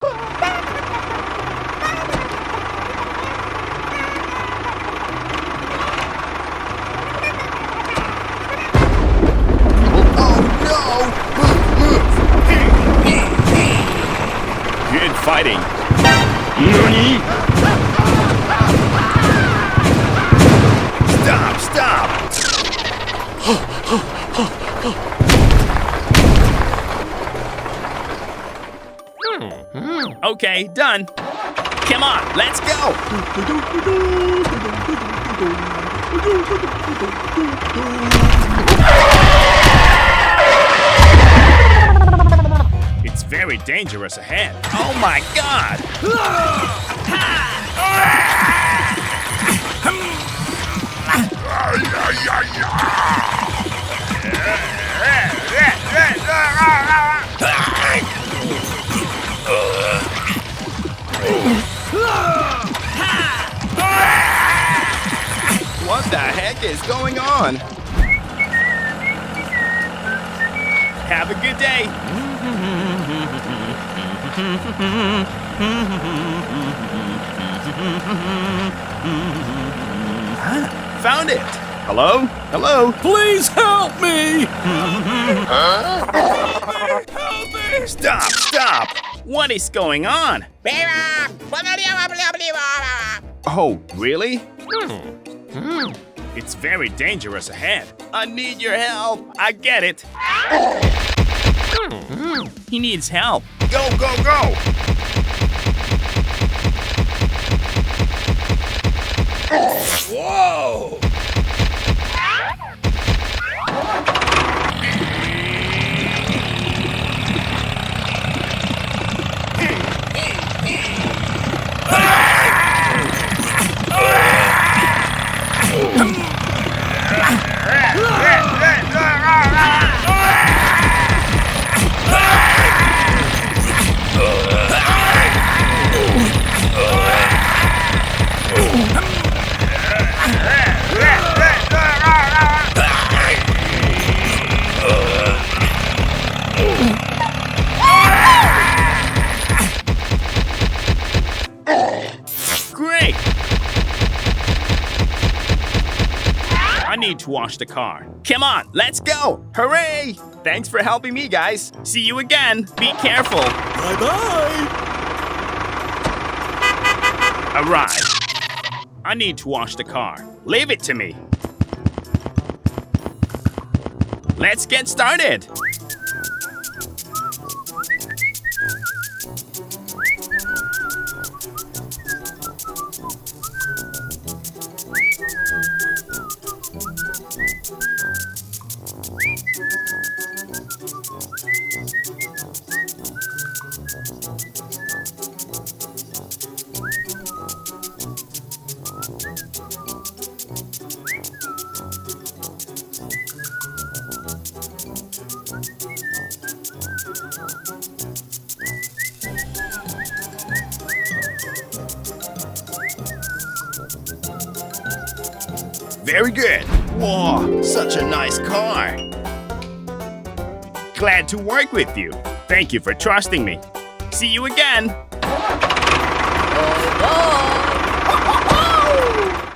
Good fighting. NANI? Stop! Okay, done. Come on, let's go. It's very dangerous ahead. Oh my God! What the heck is going on? Have a good day. Found it. Hello? Hello? Please help me! Help me! Stop! What is going on? Oh, really? It's very dangerous ahead. I need your help. I get it. He needs help. Go! Whoa! Great! I need to wash the car. Come on, let's go! Hooray! Thanks for helping me, guys. See you again. Be careful. Bye-bye! Arrive. I need to wash the car. Leave it to me. Let's get started. Very good. Whoa, such a nice car. Glad to work with you. Thank you for trusting me. See you again. Oh, no.